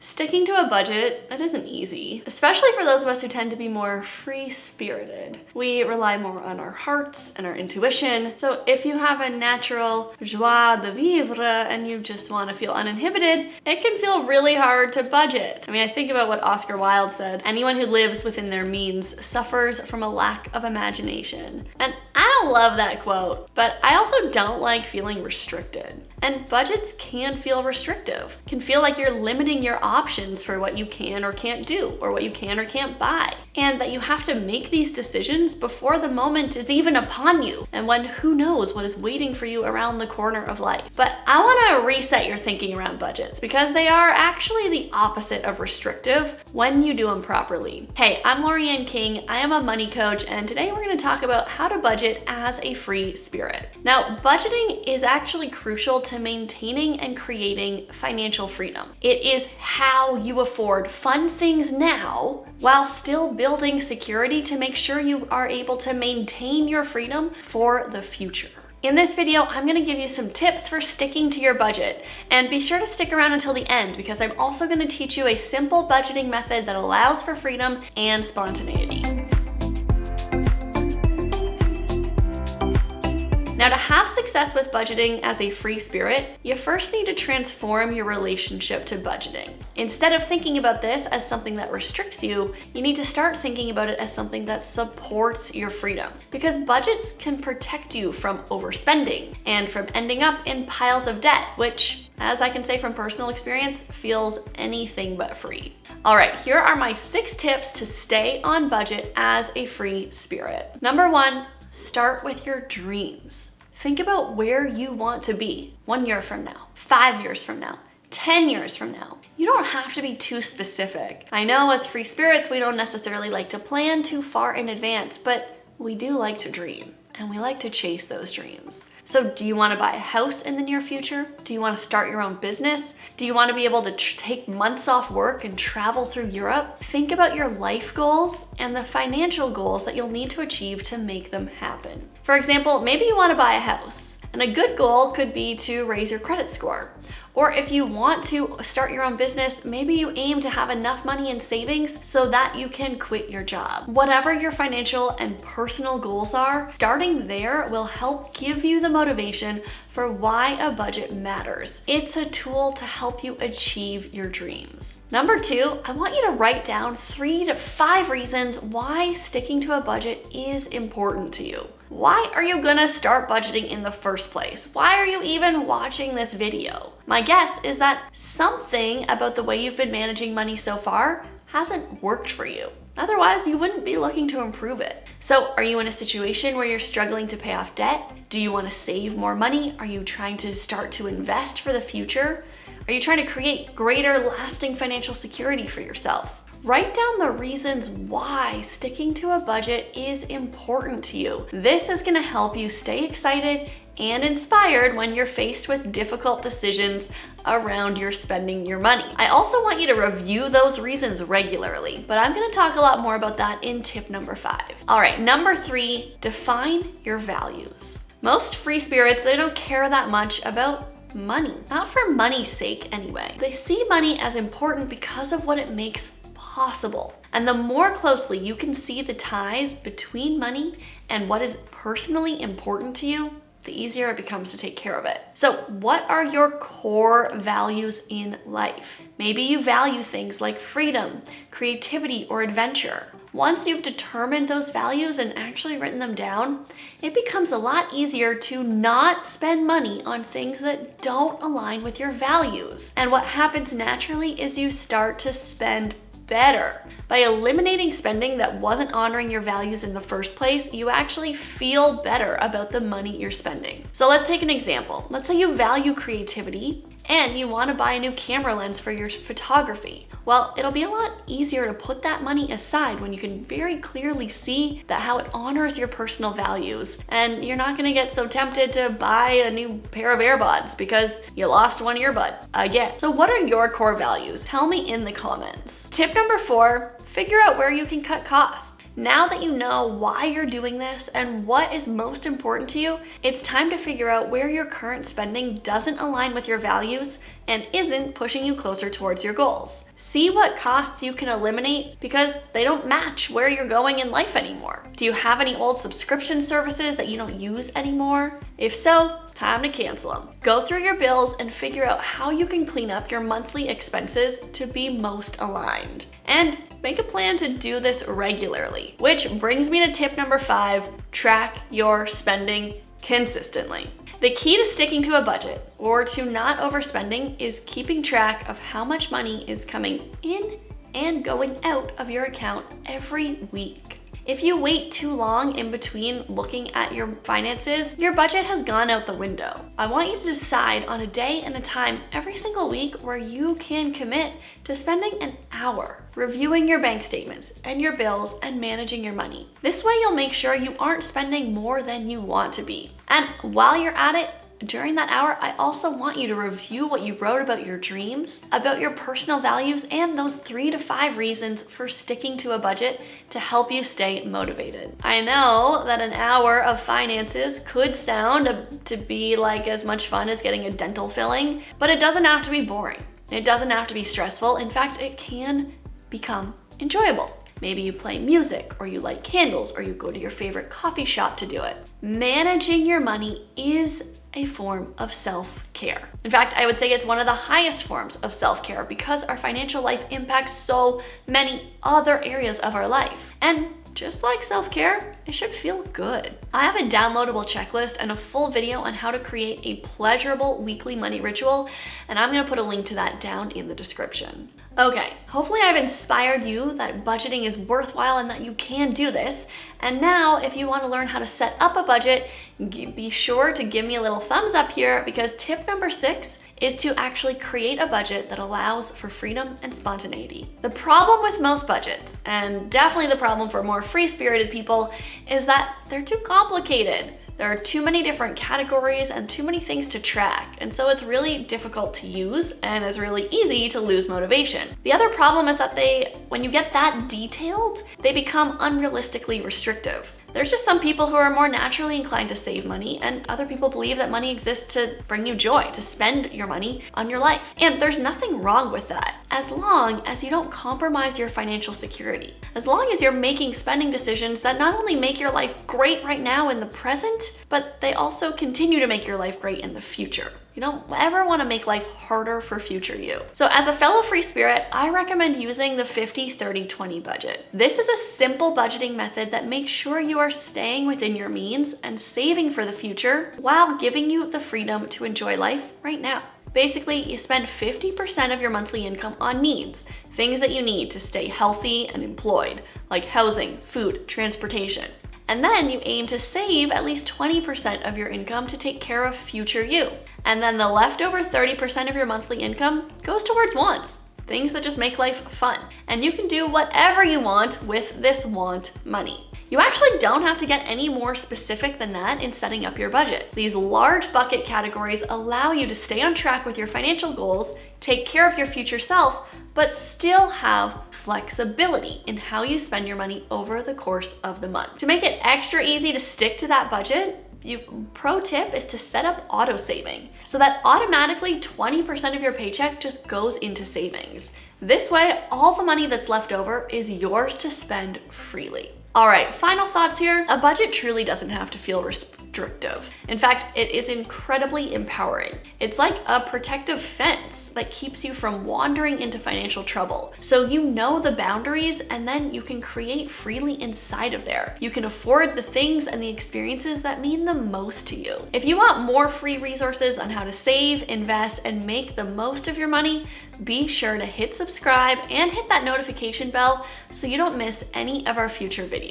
Sticking to a budget, it isn't easy, especially for those of us who tend to be more free-spirited. We rely more on our hearts and our intuition. So if you have a natural joie de vivre and you just want to feel uninhibited, it can feel really hard to budget. I mean, I think about what Oscar Wilde said, anyone who lives within their means suffers from a lack of imagination. And I don't love that quote, but I also don't like feeling restricted. And budgets can feel restrictive, can feel like you're limiting your options for what you can or can't do, or what you can or can't buy. And that you have to make these decisions before the moment is even upon you, and when who knows what is waiting for you around the corner of life. But I wanna reset your thinking around budgets, because they are actually the opposite of restrictive when you do them properly. Hey, I'm Lorianne King, I am a money coach, and today we're gonna talk about how to budget as a free spirit. Now, budgeting is actually crucial to maintaining and creating financial freedom. It is how you afford fun things now while still building security to make sure you are able to maintain your freedom for the future. In this video, I'm gonna give you some tips for sticking to your budget, and be sure to stick around until the end because I'm also gonna teach you a simple budgeting method that allows for freedom and spontaneity. Now, to have success with budgeting as a free spirit, you first need to transform your relationship to budgeting. Instead of thinking about this as something that restricts you, you need to start thinking about it as something that supports your freedom. Because budgets can protect you from overspending and from ending up in piles of debt, which, as I can say from personal experience, feels anything but free. All right, here are my 6 tips to stay on budget as a free spirit. Number 1, start with your dreams. Think about where you want to be 1 year from now, 5 years from now, 10 years from now. You don't have to be too specific. I know as free spirits, we don't necessarily like to plan too far in advance, but we do like to dream and we like to chase those dreams. So do you want to buy a house in the near future? Do you want to start your own business? Do you want to be able to take months off work and travel through Europe? Think about your life goals and the financial goals that you'll need to achieve to make them happen. For example, maybe you want to buy a house, and a good goal could be to raise your credit score. Or if you want to start your own business, maybe you aim to have enough money in savings so that you can quit your job. Whatever your financial and personal goals are, starting there will help give you the motivation for why a budget matters. It's a tool to help you achieve your dreams. Number 2, I want you to write down 3 to 5 reasons why sticking to a budget is important to you. Why are you gonna start budgeting in the first place? Why are you even watching this video? My guess is that something about the way you've been managing money so far hasn't worked for you. Otherwise, you wouldn't be looking to improve it. So are you in a situation where you're struggling to pay off debt? Do you want to save more money? Are you trying to start to invest for the future? Are you trying to create greater lasting financial security for yourself? Write down the reasons why sticking to a budget is important to you. This is going to help you stay excited and inspired when you're faced with difficult decisions around your spending your money. I also want you to review those reasons regularly, but I'm going to talk a lot more about that in tip number 5. All right, number 3, define your values. Most free spirits, they don't care that much about money, not for money's sake anyway. They see money as important because of what it makes possible. And the more closely you can see the ties between money and what is personally important to you, the easier it becomes to take care of it. So what are your core values in life? Maybe you value things like freedom, creativity, or adventure. Once you've determined those values and actually written them down, it becomes a lot easier to not spend money on things that don't align with your values. And what happens naturally is you start to spend better. By eliminating spending that wasn't honoring your values in the first place, you actually feel better about the money you're spending. So let's take an example. Let's say you value creativity and you want to buy a new camera lens for your photography. Well, it'll be a lot easier to put that money aside when you can very clearly see that how it honors your personal values, and you're not going to get so tempted to buy a new pair of earbuds because you lost one earbud again. So what are your core values? Tell me in the comments. Tip number 4, figure out where you can cut costs. Now that you know why you're doing this and what is most important to you, it's time to figure out where your current spending doesn't align with your values and isn't pushing you closer towards your goals. See what costs you can eliminate because they don't match where you're going in life anymore. Do you have any old subscription services that you don't use anymore? If so, time to cancel them. Go through your bills and figure out how you can clean up your monthly expenses to be most aligned. And make a plan to do this regularly. Which brings me to tip number 5, track your spending consistently. The key to sticking to a budget or to not overspending is keeping track of how much money is coming in and going out of your account every week. If you wait too long in between looking at your finances, your budget has gone out the window. I want you to decide on a day and a time every single week where you can commit to spending an hour reviewing your bank statements and your bills and managing your money. This way you'll make sure you aren't spending more than you want to be. And while you're at it, during that hour, I also want you to review what you wrote about your dreams, about your personal values, and those 3 to 5 reasons for sticking to a budget to help you stay motivated. I know that an hour of finances could sound to be like as much fun as getting a dental filling, but it doesn't have to be boring. It doesn't have to be stressful. In fact, it can become enjoyable. Maybe you play music, or you light candles, or you go to your favorite coffee shop to do it. Managing your money is a form of self-care. In fact, I would say it's one of the highest forms of self-care because our financial life impacts so many other areas of our life. And just like self-care, it should feel good. I have a downloadable checklist and a full video on how to create a pleasurable weekly money ritual, and I'm gonna put a link to that down in the description. Okay, hopefully I've inspired you that budgeting is worthwhile and that you can do this. And now, if you want to learn how to set up a budget, be sure to give me a little thumbs up here because tip number 6 is to actually create a budget that allows for freedom and spontaneity. The problem with most budgets, and definitely the problem for more free-spirited people, is that they're too complicated. There are too many different categories and too many things to track, and so it's really difficult to use and it's really easy to lose motivation. The other problem is that when you get that detailed, they become unrealistically restrictive. There's just some people who are more naturally inclined to save money, and other people believe that money exists to bring you joy, to spend your money on your life. And there's nothing wrong with that, as long as you don't compromise your financial security. As long as you're making spending decisions that not only make your life great right now in the present, but they also continue to make your life great in the future. You don't ever want to make life harder for future you. So as a fellow free spirit, I recommend using the 50-30-20 budget. This is a simple budgeting method that makes sure you are staying within your means and saving for the future while giving you the freedom to enjoy life right now. Basically, you spend 50% of your monthly income on needs, things that you need to stay healthy and employed, like housing, food, transportation. And then you aim to save at least 20% of your income to take care of future you. And then the leftover 30% of your monthly income goes towards wants, things that just make life fun. And you can do whatever you want with this want money. You actually don't have to get any more specific than that in setting up your budget. These large bucket categories allow you to stay on track with your financial goals, take care of your future self, but still have flexibility in how you spend your money over the course of the month. To make it extra easy to stick to that budget, pro tip is to set up auto saving so that automatically 20% of your paycheck just goes into savings. This way, all the money that's left over is yours to spend freely. All right, final thoughts here. A budget truly doesn't have to feel restrictive. In fact, it is incredibly empowering. It's like a protective fence that keeps you from wandering into financial trouble. So you know the boundaries, and then you can create freely inside of there. You can afford the things and the experiences that mean the most to you. If you want more free resources on how to save, invest, and make the most of your money, be sure to hit subscribe and hit that notification bell so you don't miss any of our future videos.